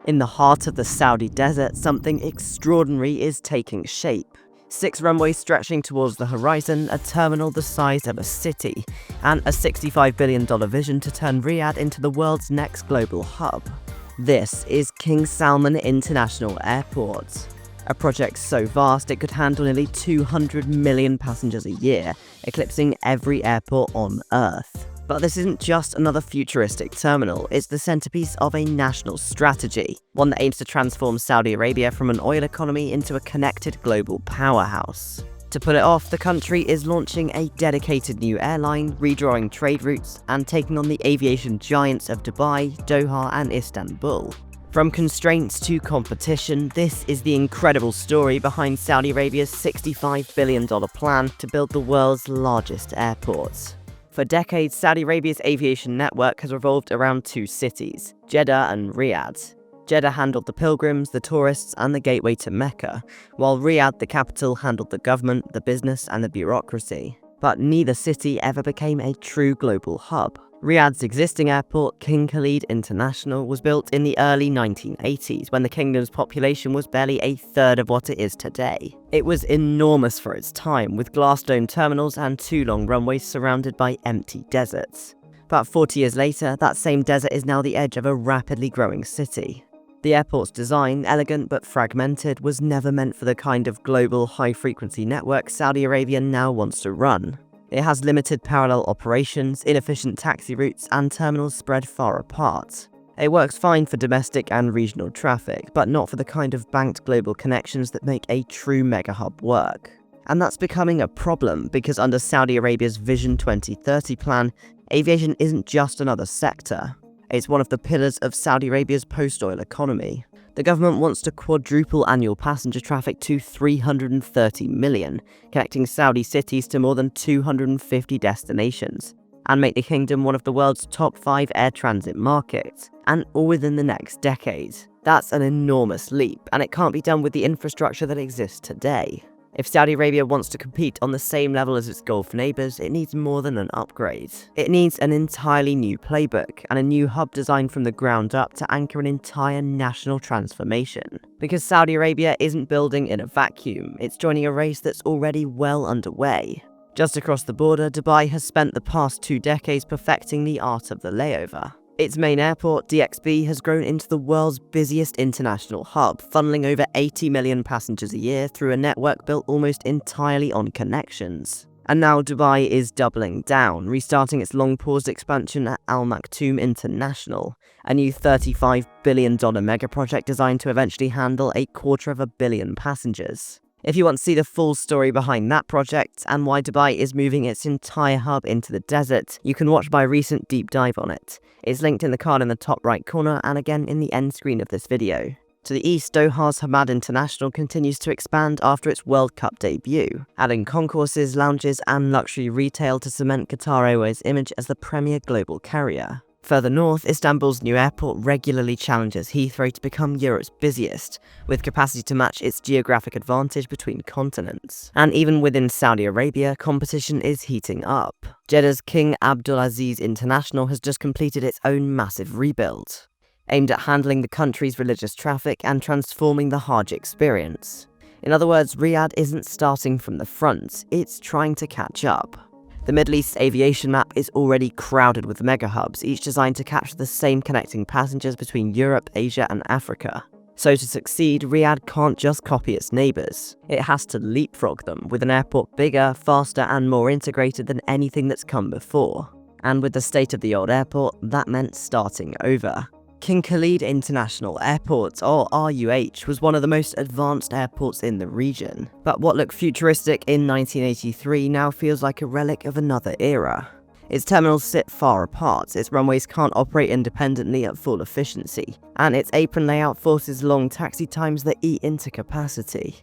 In the heart of the Saudi desert, something extraordinary is taking shape. 6 runways stretching towards the horizon, a terminal the size of a city, and a $65 billion vision to turn Riyadh into the world's next global hub. This is King Salman International Airport, a project so vast it could handle nearly 200 million passengers a year, eclipsing every airport on Earth. But this isn't just another futuristic terminal, it's the centerpiece of a national strategy, one that aims to transform Saudi Arabia from an oil economy into a connected global powerhouse. To pull it off, the country is launching a dedicated new airline, redrawing trade routes, and taking on the aviation giants of Dubai, Doha, and Istanbul. From constraints to competition, this is the incredible story behind Saudi Arabia's $65 billion plan to build the world's largest airport. For decades, Saudi Arabia's aviation network has revolved around 2 cities, Jeddah and Riyadh. Jeddah handled the pilgrims, the tourists, and the gateway to Mecca, while Riyadh, the capital, handled the government, the business, and the bureaucracy. But neither city ever became a true global hub. Riyadh's existing airport, King Khalid International, was built in the early 1980s when the kingdom's population was barely a third of what it is today. It was enormous for its time, with glass dome terminals and 2 long runways surrounded by empty deserts. But 40 years later, that same desert is now the edge of a rapidly growing city. The airport's design, elegant but fragmented, was never meant for the kind of global high-frequency network Saudi Arabia now wants to run. It has limited parallel operations, inefficient taxi routes, and terminals spread far apart. It works fine for domestic and regional traffic, but not for the kind of banked global connections that make a true mega hub work. And that's becoming a problem because under Saudi Arabia's Vision 2030 plan, aviation isn't just another sector. It's one of the pillars of Saudi Arabia's post-oil economy. The government wants to quadruple annual passenger traffic to 330 million, connecting Saudi cities to more than 250 destinations, and make the kingdom one of the world's top 5 air transit markets, and all within the next decade. That's an enormous leap, and it can't be done with the infrastructure that exists today. If Saudi Arabia wants to compete on the same level as its Gulf neighbours, it needs more than an upgrade. It needs an entirely new playbook, and a new hub designed from the ground up to anchor an entire national transformation. Because Saudi Arabia isn't building in a vacuum, it's joining a race that's already well underway. Just across the border, Dubai has spent the past 2 decades perfecting the art of the layover. Its main airport, DXB, has grown into the world's busiest international hub, funneling over 80 million passengers a year through a network built almost entirely on connections. And now Dubai is doubling down, restarting its long-paused expansion at Al Maktoum International, a new $35 billion megaproject designed to eventually handle 250 million passengers. If you want to see the full story behind that project and why Dubai is moving its entire hub into the desert, you can watch my recent deep dive on it. It's linked in the card in the top right corner and again in the end screen of this video. To the east, Doha's Hamad International continues to expand after its World Cup debut, adding concourses, lounges, and luxury retail to cement Qatar Airways' image as the premier global carrier. Further north, Istanbul's new airport regularly challenges Heathrow to become Europe's busiest, with capacity to match its geographic advantage between continents. And even within Saudi Arabia, competition is heating up. Jeddah's King Abdulaziz International has just completed its own massive rebuild, aimed at handling the country's religious traffic and transforming the Hajj experience. In other words, Riyadh isn't starting from the front, it's trying to catch up. The Middle East's aviation map is already crowded with mega hubs, each designed to capture the same connecting passengers between Europe, Asia, and Africa. So to succeed, Riyadh can't just copy its neighbours. It has to leapfrog them, with an airport bigger, faster, and more integrated than anything that's come before. And with the state-of-the-art airport, that meant starting over. King Khalid International Airport, or RUH, was one of the most advanced airports in the region. But what looked futuristic in 1983 now feels like a relic of another era. Its terminals sit far apart, its runways can't operate independently at full efficiency, and its apron layout forces long taxi times that eat into capacity.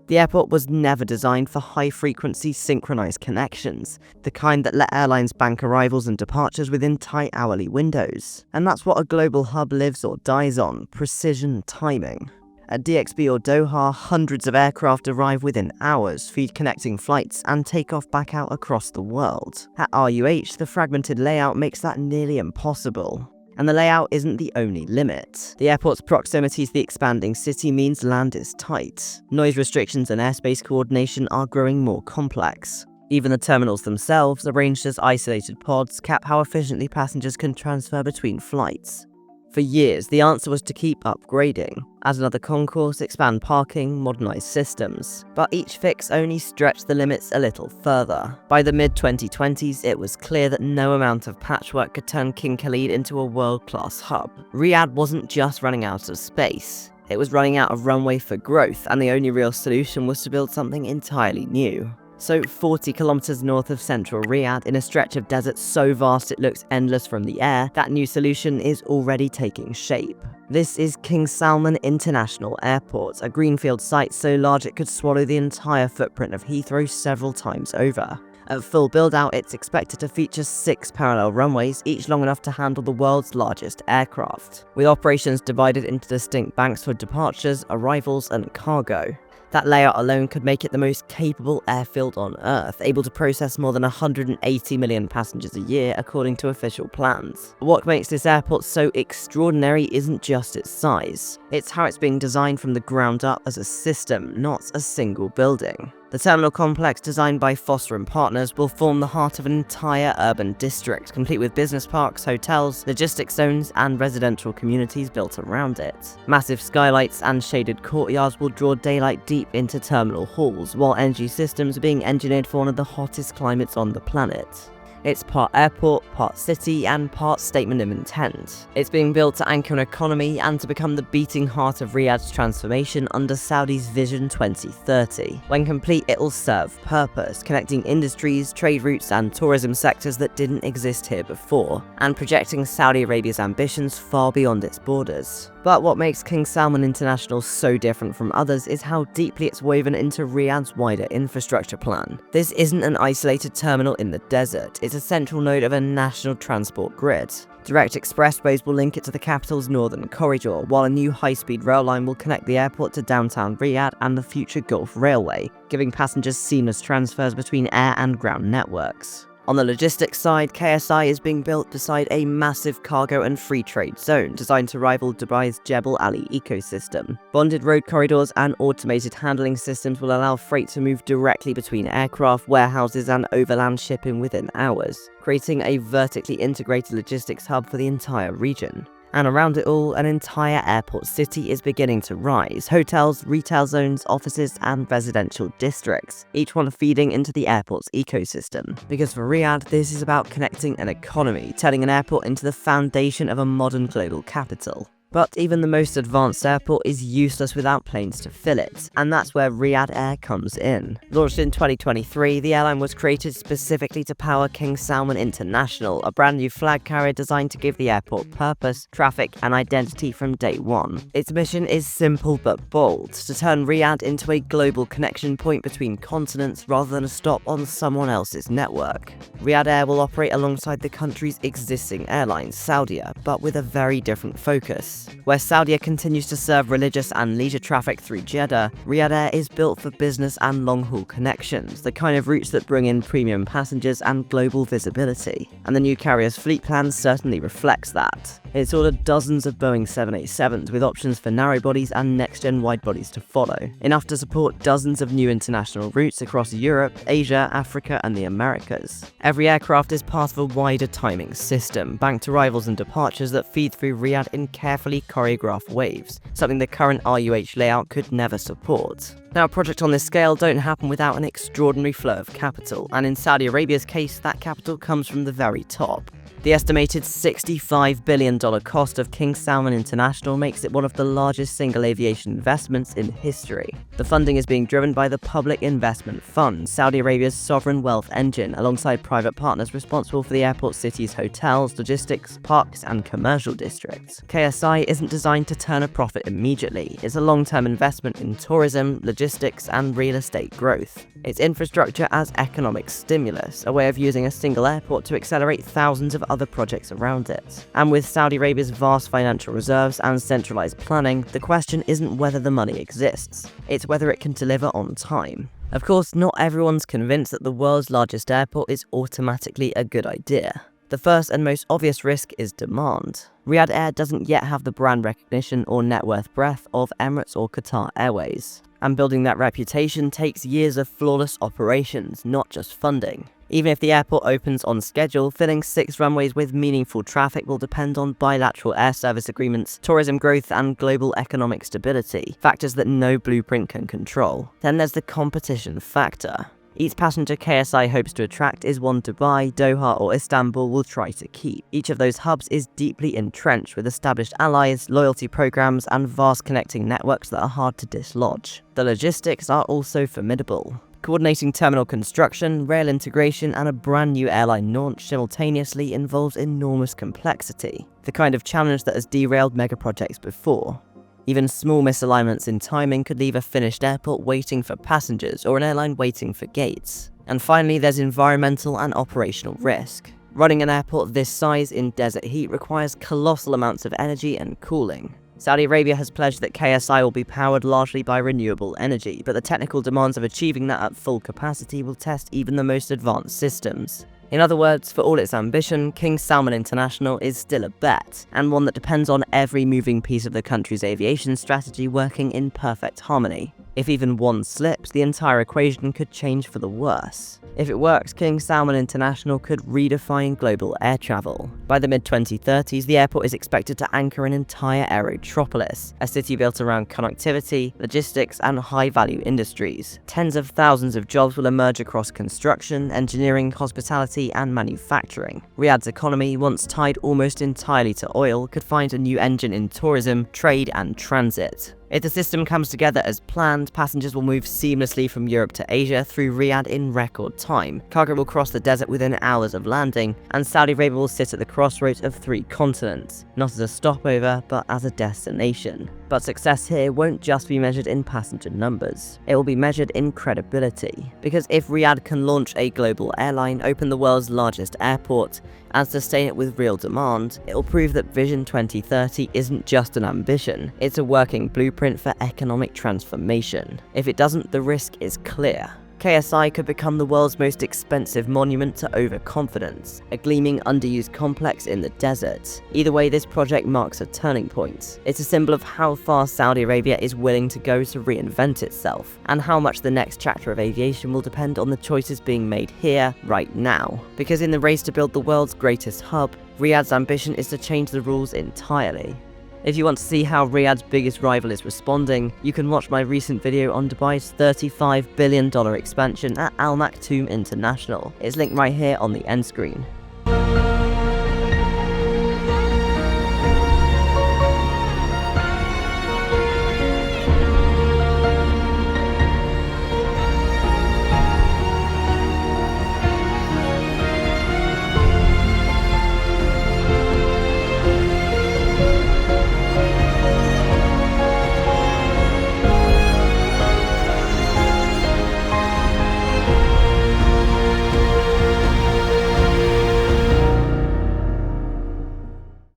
The airport was never designed for high-frequency synchronized connections, the kind that let airlines bank arrivals and departures within tight hourly windows. And that's what a global hub lives or dies on: precision timing. At DXB or Doha, hundreds of aircraft arrive within hours, feed connecting flights, and take off back out across the world. At RUH, the fragmented layout makes that nearly impossible. And the layout isn't the only limit. The airport's proximity to the expanding city means land is tight. Noise restrictions and airspace coordination are growing more complex. Even the terminals themselves, arranged as isolated pods, cap how efficiently passengers can transfer between flights. For years, the answer was to keep upgrading. Add another concourse, expand parking, modernize systems. But each fix only stretched the limits a little further. By the mid-2020s, it was clear that no amount of patchwork could turn King Khalid into a world-class hub. Riyadh wasn't just running out of space. It was running out of runway for growth, and the only real solution was to build something entirely new. So 40 kilometers north of central Riyadh, in a stretch of desert so vast it looks endless from the air, that new solution is already taking shape. This is King Salman International Airport, a greenfield site so large it could swallow the entire footprint of Heathrow several times over. At full build-out, it's expected to feature 6 parallel runways, each long enough to handle the world's largest aircraft, with operations divided into distinct banks for departures, arrivals, and cargo. That layout alone could make it the most capable airfield on Earth, able to process more than 180 million passengers a year according to official plans. What makes this airport so extraordinary isn't just its size, it's how it's being designed from the ground up as a system, not a single building. The terminal complex, designed by Foster & Partners, will form the heart of an entire urban district, complete with business parks, hotels, logistics zones, and residential communities built around it. Massive skylights and shaded courtyards will draw daylight deep into terminal halls, while energy systems are being engineered for one of the hottest climates on the planet. It's part airport, part city, and part statement of intent. It's being built to anchor an economy and to become the beating heart of Riyadh's transformation under Saudi's Vision 2030. When complete, it'll serve purpose, connecting industries, trade routes, and tourism sectors that didn't exist here before, and projecting Saudi Arabia's ambitions far beyond its borders. But what makes King Salman International so different from others is how deeply it's woven into Riyadh's wider infrastructure plan. This isn't an isolated terminal in the desert, it's a central node of a national transport grid. Direct expressways will link it to the capital's northern corridor, while a new high-speed rail line will connect the airport to downtown Riyadh and the future Gulf Railway, giving passengers seamless transfers between air and ground networks. On the logistics side, KSI is being built beside a massive cargo and free trade zone designed to rival Dubai's Jebel Ali ecosystem. Bonded road corridors and automated handling systems will allow freight to move directly between aircraft, warehouses, and overland shipping within hours, creating a vertically integrated logistics hub for the entire region. And around it all, an entire airport city is beginning to rise. Hotels, retail zones, offices, and residential districts, each one feeding into the airport's ecosystem. Because for Riyadh, this is about connecting an economy, turning an airport into the foundation of a modern global capital. But even the most advanced airport is useless without planes to fill it, and that's where Riyadh Air comes in. Launched in 2023, the airline was created specifically to power King Salman International, a brand new flag carrier designed to give the airport purpose, traffic, and identity from day one. Its mission is simple but bold, to turn Riyadh into a global connection point between continents rather than a stop on someone else's network. Riyadh Air will operate alongside the country's existing airlines, Saudia, but with a very different focus. Where Saudia continues to serve religious and leisure traffic through Jeddah, Riyadh Air is built for business and long-haul connections, the kind of routes that bring in premium passengers and global visibility. And the new carrier's fleet plan certainly reflects that. It's ordered dozens of Boeing 787s with options for narrow bodies and next-gen wide bodies to follow, enough to support dozens of new international routes across Europe, Asia, Africa, and the Americas. Every aircraft is part of a wider timing system, banked arrivals and departures that feed through Riyadh in carefully choreographed waves, something the current RUH layout could never support. Now, projects on this scale don't happen without an extraordinary flow of capital, and in Saudi Arabia's case, that capital comes from the very top. The estimated $65 billion cost of King Salman International makes it one of the largest single aviation investments in history. The funding is being driven by the Public Investment Fund, Saudi Arabia's sovereign wealth engine, alongside private partners responsible for the airport city's hotels, logistics, parks, and commercial districts. KSI isn't designed to turn a profit immediately. It's a long-term investment in tourism, logistics, and real estate growth. Its infrastructure as economic stimulus, a way of using a single airport to accelerate thousands of other projects around it. And with Saudi Arabia's vast financial reserves and centralized planning, the question isn't whether the money exists, it's whether it can deliver on time. Of course, not everyone's convinced that the world's largest airport is automatically a good idea. The first and most obvious risk is demand. Riyadh Air doesn't yet have the brand recognition or net worth breadth of Emirates or Qatar Airways. And building that reputation takes years of flawless operations, not just funding. Even if the airport opens on schedule, filling 6 runways with meaningful traffic will depend on bilateral air service agreements, tourism growth, and global economic stability, factors that no blueprint can control. Then there's the competition factor. Each passenger KSI hopes to attract is one Dubai, Doha, or Istanbul will try to keep. Each of those hubs is deeply entrenched with established allies, loyalty programs, and vast connecting networks that are hard to dislodge. The logistics are also formidable. Coordinating terminal construction, rail integration, and a brand new airline launch simultaneously involves enormous complexity, the kind of challenge that has derailed megaprojects before. Even small misalignments in timing could leave a finished airport waiting for passengers or an airline waiting for gates. And finally, there's environmental and operational risk. Running an airport this size in desert heat requires colossal amounts of energy and cooling. Saudi Arabia has pledged that KSI will be powered largely by renewable energy, but the technical demands of achieving that at full capacity will test even the most advanced systems. In other words, for all its ambition, King Salman International is still a bet, and one that depends on every moving piece of the country's aviation strategy working in perfect harmony. If even one slips, the entire equation could change for the worse. If it works, King Salman International could redefine global air travel. By the mid-2030s, the airport is expected to anchor an entire aerotropolis, a city built around connectivity, logistics, and high-value industries. Tens of thousands of jobs will emerge across construction, engineering, hospitality, and manufacturing. Riyadh's economy, once tied almost entirely to oil, could find a new engine in tourism, trade, and transit. If the system comes together as planned, passengers will move seamlessly from Europe to Asia through Riyadh in record time. Cargo will cross the desert within hours of landing, and Saudi Arabia will sit at the crossroads of 3 continents, not as a stopover, but as a destination. But success here won't just be measured in passenger numbers. It will be measured in credibility. Because if Riyadh can launch a global airline, open the world's largest airport, and sustain it with real demand, it will prove that Vision 2030 isn't just an ambition, it's a working blueprint for economic transformation. If it doesn't, the risk is clear. KSI could become the world's most expensive monument to overconfidence, a gleaming underused complex in the desert. Either way, this project marks a turning point. It's a symbol of how far Saudi Arabia is willing to go to reinvent itself, and how much the next chapter of aviation will depend on the choices being made here, right now. Because in the race to build the world's greatest hub, Riyadh's ambition is to change the rules entirely. If you want to see how Riyadh's biggest rival is responding, you can watch my recent video on Dubai's $35 billion expansion at Al Maktoum International. It's linked right here on the end screen.